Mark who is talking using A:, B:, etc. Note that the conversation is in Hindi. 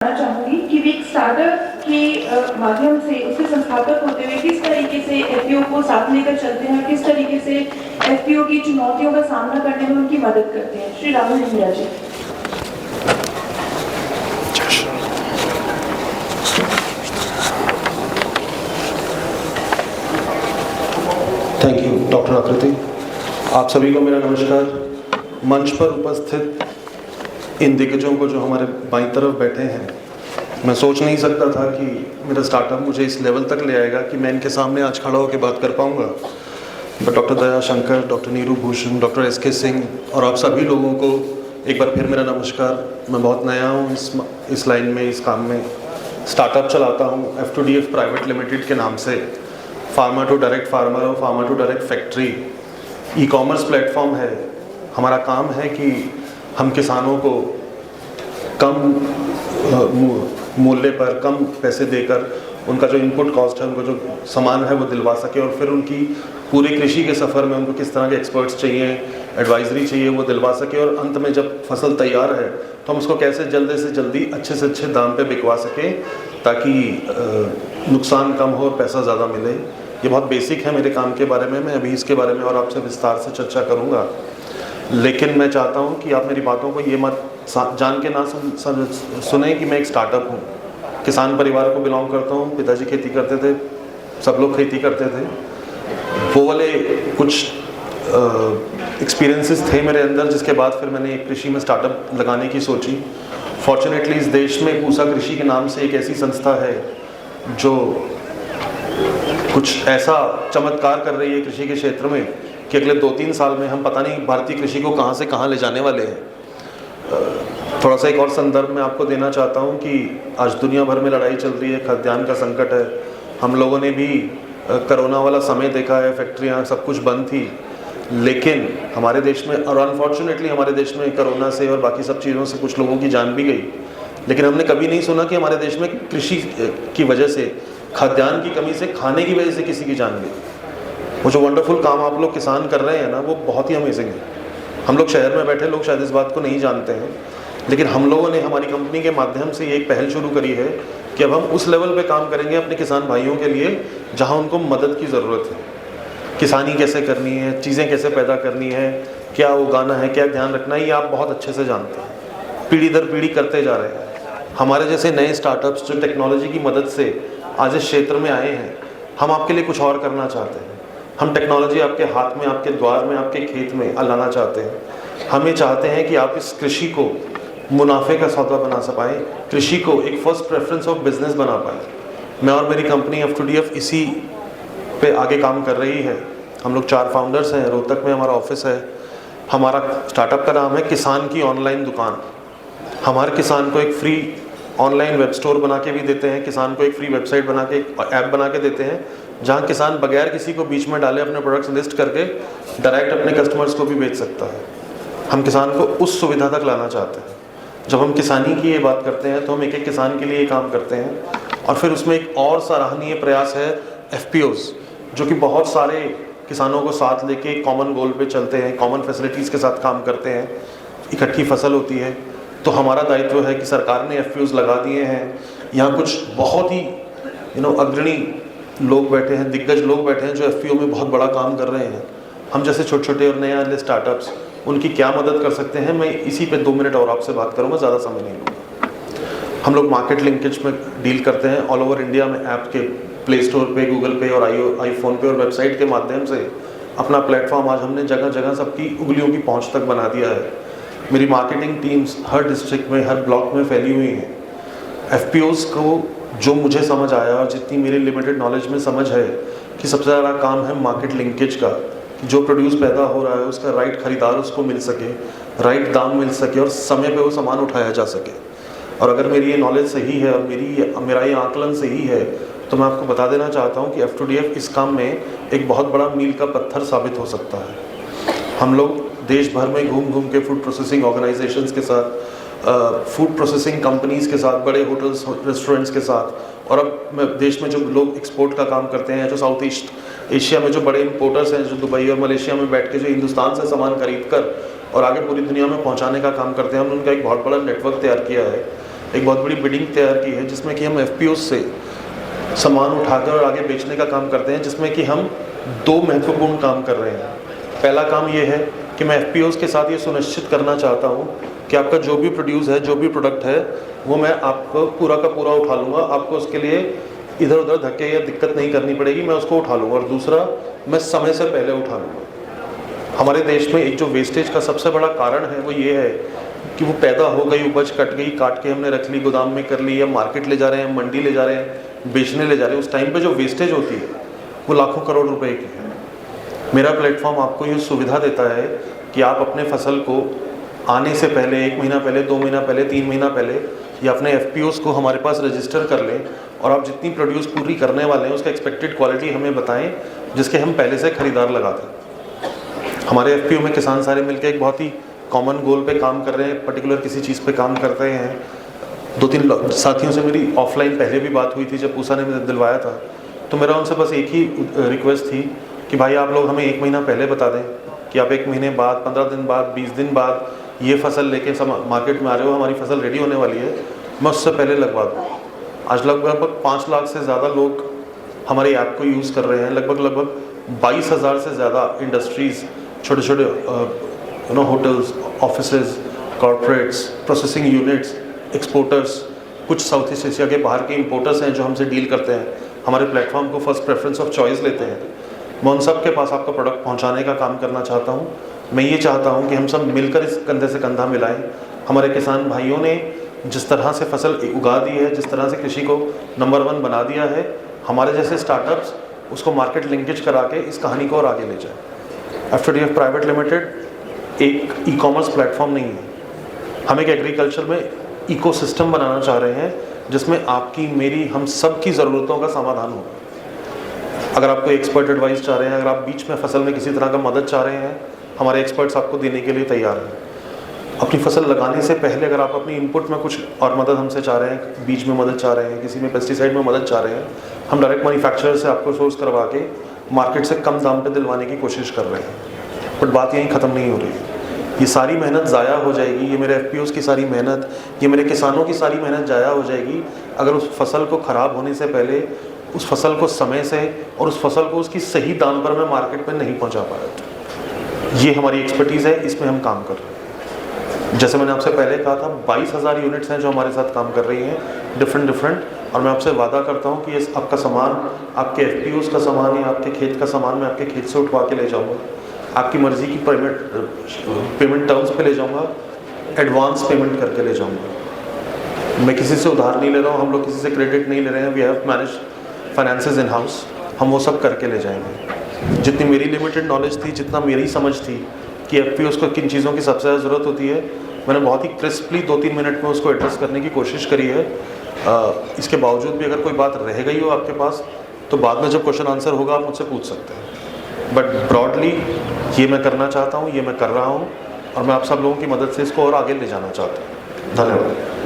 A: चाहूंगी कि एक स्टार्टअप के माध्यम से उसके संस्थापक होते हुए किस तरीके से एफपीओ को साथ लेकर चलते हैं, किस तरीके से एफपीओ की चुनौतियों का सामना करने में उनकी मदद करते हैं। Shri Rahul India ji.
B: Thank you doctor Akriti. आप सभी को मेरा नमस्कार। मंच पर उपस्थित इन दिग्गजों को जो हमारे बाईं तरफ बैठे हैं, मैं सोच नहीं सकता था कि मेरा स्टार्टअप मुझे इस लेवल तक ले आएगा कि मैं इनके सामने आज खड़ा होकर बात कर पाऊंगा। But doctor Daya Shankar, doctor Neeru Bhushan, doctor SK Singh और आप सभी लोगों को एक बार फिर मेरा नमस्कार। मैं बहुत नया हूँ इस लाइन में, इस काम में। स्टार्टअप चलाता हूँ F2DF प्राइवेट लिमिटेड के नाम से। फार्मा टू डायरेक्ट फार्मर और pharma to direct factory e commerce platform है। हमारा काम है कि हम किसानों को कम मूल्य पर, कम पैसे देकर उनका जो इनपुट कॉस्ट है, उनको जो सामान है वो दिलवा सके और फिर उनकी पूरी कृषि के सफ़र में उनको किस तरह के एक्सपर्ट्स चाहिए, एडवाइजरी चाहिए, वो दिलवा सके। और अंत में जब फसल तैयार है तो हम उसको कैसे जल्दी से जल्दी अच्छे से अच्छे दाम पे बिकवा सकें ताकि नुकसान कम हो और पैसा ज़्यादा मिले। ये बहुत बेसिक है मेरे काम के बारे में। मैं अभी इसके बारे में और आपसे विस्तार से चर्चा करूँगा, लेकिन मैं चाहता हूँ कि आप मेरी बातों को ये मत जान के ना सुने कि मैं एक स्टार्टअप हूँ। किसान परिवार को बिलोंग करता हूँ। पिताजी खेती करते थे, सब लोग खेती करते थे। वो वाले कुछ एक्सपीरियंसेस थे मेरे अंदर, जिसके बाद फिर मैंने एक कृषि में स्टार्टअप लगाने की सोची। फॉर्चुनेटली इस देश में पूसा कृषि के नाम से एक ऐसी संस्था है जो कुछ ऐसा चमत्कार कर रही है कृषि के क्षेत्र में कि अगले 2-3 साल में हम पता नहीं भारतीय कृषि को कहाँ से कहाँ ले जाने वाले हैं। थोड़ा सा एक और संदर्भ में आपको देना चाहता हूँ कि आज दुनिया भर में लड़ाई चल रही है, खाद्यान्न का संकट है। हम लोगों ने भी कोरोना वाला समय देखा है, फैक्ट्रियाँ सब कुछ बंद थी, लेकिन हमारे देश में, और अनफॉर्चुनेटली हमारे देश में कोरोना से और बाकी सब चीज़ों से कुछ लोगों की जान भी गई। लेकिन हमने कभी नहीं सुना कि हमारे देश में कृषि की वजह से, खाद्यान्न की कमी से, खाने की वजह से किसी की जान गई। वो जो वंडरफुल काम आप लोग किसान कर रहे हैं ना, वो बहुत ही अमेजिंग है। हम लोग शहर में बैठे लोग शायद इस बात को नहीं जानते हैं, लेकिन हम लोगों ने हमारी कंपनी के माध्यम से ये एक पहल शुरू करी है कि अब हम उस लेवल पे काम करेंगे अपने किसान भाइयों के लिए जहां उनको मदद की ज़रूरत है। किसानी कैसे करनी है, चीज़ें कैसे पैदा करनी है, क्या उगाना है, क्या ध्यान रखना है, ये आप बहुत अच्छे से जानते हैं। पीढ़ी दर पीढ़ी करते जा रहे हैं। हमारे जैसे नए स्टार्टअप्स जो टेक्नोलॉजी की मदद से आज इस क्षेत्र में आए हैं, हम आपके लिए कुछ और करना चाहते हैं। हम टेक्नोलॉजी आपके हाथ में, आपके द्वार में, आपके खेत में लाना चाहते हैं। हम ये चाहते हैं कि आप इस कृषि को मुनाफे का सौदा बना पाएँ, कृषि को एक फर्स्ट प्रेफरेंस ऑफ बिजनेस बना पाएँ। मैं और मेरी कंपनी F2DF इसी पे आगे काम कर रही है। हम लोग 4 फाउंडर्स हैं। रोहतक में हमारा ऑफिस है। हमारा स्टार्टअप का नाम है किसान की ऑनलाइन दुकान। हमारे किसान को एक फ्री ऑनलाइन वेब स्टोर बना के भी देते हैं, किसान को एक फ्री वेबसाइट बना के, ऐप बना के देते हैं, जहां किसान बगैर किसी को बीच में डाले अपने प्रोडक्ट्स लिस्ट करके डायरेक्ट अपने कस्टमर्स को भी बेच सकता है। हम किसान को उस सुविधा तक लाना चाहते हैं। जब हम किसानी की ये बात करते हैं तो हम एक एक किसान के लिए काम करते हैं। और फिर उसमें एक और सराहनीय प्रयास है FPOs, जो कि बहुत सारे किसानों को साथ लेके कॉमन गोल पे चलते हैं, कॉमन फैसिलिटीज़ के साथ काम करते हैं। इकट्ठी फसल होती है तो हमारा दायित्व है कि सरकार ने FPOs लगा दिए हैं। यहाँ कुछ बहुत ही अग्रणी लोग बैठे हैं, दिग्गज लोग बैठे हैं जो FPO में बहुत बड़ा काम कर रहे हैं। हम जैसे छोटे छोटे और नए वाले स्टार्टअप्स, उनकी क्या मदद कर सकते हैं, मैं इसी पे 2 मिनट और आपसे बात करूँगा, ज़्यादा समय नहीं लूँगा। हम लोग मार्केट लिंकेज में डील करते हैं। ऑल ओवर इंडिया में ऐप के प्ले स्टोर पे, गूगल पे और आईफोन पे और वेबसाइट के माध्यम से अपना प्लेटफॉर्म आज हमने जगह जगह सबकी उंगलियों की पहुँच तक बना दिया है। मेरी मार्केटिंग टीम्स हर डिस्ट्रिक्ट में, हर ब्लॉक में फैली हुई हैं। FPOs को जो मुझे समझ आया और जितनी मेरी लिमिटेड नॉलेज में समझ है कि सबसे ज़्यादा काम है मार्केट लिंकेज का, जो प्रोड्यूस पैदा हो रहा है उसका राइट खरीदार उसको मिल सके, राइट दाम मिल सके और समय पे वो सामान उठाया जा सके। और अगर मेरी ये नॉलेज सही है और मेरा ये आकलन सही है, तो मैं आपको बता देना चाहता हूँ कि F2DF इस काम में एक बहुत बड़ा मील का पत्थर साबित हो सकता है। हम लोग देश भर में घूम घूम के फूड प्रोसेसिंग ऑर्गेनाइजेशंस के साथ, फूड प्रोसेसिंग कंपनीज़ के साथ, बड़े होटल्स, रेस्टोरेंट्स के साथ, और अब देश में जो लोग एक्सपोर्ट का काम करते हैं, जो साउथ ईस्ट एशिया में जो बड़े इंपोर्टर्स हैं, जो दुबई और मलेशिया में बैठ के जो हिंदुस्तान से सामान खरीद कर और आगे पूरी दुनिया में पहुंचाने का काम करते हैं, हमने उनका एक बहुत बड़ा नेटवर्क तैयार किया है। एक बहुत बड़ी बिडिंग तैयार की है जिसमें कि हम FPOs से सामान उठाकर और आगे बेचने का काम करते हैं, जिसमें कि हम 2 महत्वपूर्ण काम कर रहे हैं। पहला काम ये है कि मैं FPOs के साथ ये सुनिश्चित करना चाहता हूँ कि आपका जो भी प्रोड्यूस है, जो भी प्रोडक्ट है, वो मैं आपको पूरा का पूरा उठा लूँगा। आपको उसके लिए इधर उधर धक्के या दिक्कत नहीं करनी पड़ेगी, मैं उसको उठा लूँगा। और दूसरा, मैं समय से पहले उठा लूँगा। हमारे देश में एक जो वेस्टेज का सबसे बड़ा कारण है वो ये है कि वो पैदा हो गई, उपज कट गई, काट के हमने रख ली, गोदाम में कर ली, या मार्केट ले जा रहे हैं, मंडी ले जा रहे हैं, बेचने ले जा रहे हैं। उस टाइम पे जो वेस्टेज होती है वो लाखों करोड़ रुपए की है। मेरा प्लेटफॉर्म आपको ये सुविधा देता है कि आप अपने फसल को आने से पहले 1 महीना पहले, 2 महीना पहले, 3 महीना पहले या अपने FPOs को हमारे पास रजिस्टर कर लें और आप जितनी प्रोड्यूस पूरी करने वाले हैं उसका एक्सपेक्टेड क्वालिटी हमें बताएं, जिसके हम पहले से खरीदार लगा दें। हमारे FPO में किसान सारे मिलकर एक बहुत ही कॉमन गोल पे काम कर रहे हैं, पर्टिकुलर किसी चीज़ पे काम कर रहे हैं। 2-3 साथियों से मेरी ऑफलाइन पहले भी बात हुई थी जब पूसा ने मुझे दिलवाया था, तो मेरा उनसे बस एक ही रिक्वेस्ट थी कि भाई आप लोग हमें 1 महीना पहले बता दें कि आप 1 महीने बाद, 15 दिन बाद, 20 दिन बाद ये फसल लेके मार्केट में आ रहे हो, हमारी फसल रेडी होने वाली है, मैं उससे पहले लगवा दूँ। आज लगभग 5 लाख से ज़्यादा लोग हमारे ऐप को यूज़ कर रहे हैं। लगभग 22,000 से ज़्यादा इंडस्ट्रीज़, छोटे छोटे hotels, offices, corporates, processing units, exporters, कुछ साउथ ईस्ट एशिया के बाहर के इंपोर्टर्स हैं जो हमसे डील करते हैं, हमारे प्लेटफॉर्म को फर्स्ट प्रेफरेंस ऑफ चॉइस लेते हैं। मैं उन सब के पास आपका प्रोडक्ट पहुंचाने का काम करना चाहता हूं। मैं ये चाहता हूं कि हम सब मिलकर इस कंधे से कंधा मिलाएं। हमारे किसान भाइयों ने जिस तरह से फसल उगा दी है, जिस तरह से कृषि को नंबर 1 बना दिया है, हमारे जैसे स्टार्टअप्स उसको मार्केट लिंकेज करा के इस कहानी को और आगे ले जाएं। FTDF प्राइवेट लिमिटेड एक ई-कॉमर्स प्लेटफॉर्म नहीं है। हम एक एग्रीकल्चर में इकोसिस्टम बनाना चाह रहे हैं जिसमें आपकी, मेरी, हम सब की ज़रूरतों का समाधान हो। अगर आप कोई एक्सपर्ट एडवाइस चाह रहे हैं, अगर आप बीच में फसल में किसी तरह का मदद चाह रहे हैं, हमारे एक्सपर्ट्स आपको देने के लिए तैयार हैं। अपनी फसल लगाने से पहले अगर आप अपनी इनपुट में कुछ और मदद हमसे चाह रहे हैं, बीज में मदद चाह रहे हैं, किसी में पेस्टिसाइड में मदद चाह रहे हैं, हम डायरेक्ट मैन्युफैक्चरर से आपको सोर्स करवा के मार्केट से कम दाम पे दिलवाने की कोशिश कर रहे हैं। बट बात यहीं ख़त्म नहीं हो रही है। ये सारी मेहनत ज़ाया हो जाएगी, ये मेरे FPOs की सारी मेहनत, ये मेरे किसानों की सारी मेहनत ज़ाया हो जाएगी अगर उस फसल को ख़राब होने से पहले उस फसल को समय से और उस फसल को उसकी सही दाम पर मैं मार्केट में नहीं पहुंचा पाया। तो ये हमारी एक्सपर्टीज़ है, इसमें हम काम कर रहे हैं। जैसे मैंने आपसे पहले कहा था, 22,000 यूनिट्स हैं जो हमारे साथ काम कर रही हैं, डिफरेंट। और मैं आपसे वादा करता हूँ कि ये आपका सामान, आपके FPOs का सामान या आपके खेत का सामान मैं आपके खेत से उठवा के ले जाऊँगा, आपकी मर्ज़ी की पेमेंट टर्म्स पे ले जाऊँगा, एडवांस पेमेंट करके ले जाऊँगा। मैं किसी से उधार नहीं ले रहा हूँ, हम लोग किसी से क्रेडिट नहीं ले रहे हैं। We have manage finances in house, हम वो सब करके ले जाएंगे। जितनी मेरी लिमिटेड नॉलेज थी, जितना मेरी समझ थी कि FPOs को किन चीज़ों की सबसे ज़्यादा ज़रूरत होती है, मैंने बहुत ही क्रिस्पली 2-3 मिनट में उसको एड्रेस करने की कोशिश करी है। इसके बावजूद भी अगर कोई बात रह गई हो आपके पास, तो बाद में जब क्वेश्चन आंसर होगा आप मुझसे पूछ सकते हैं। बट ब्रॉडली ये मैं करना चाहता हूँ, ये मैं कर रहा हूँ, और मैं आप सब लोगों की मदद से इसको और आगे ले जाना चाहता हूँ। धन्यवाद।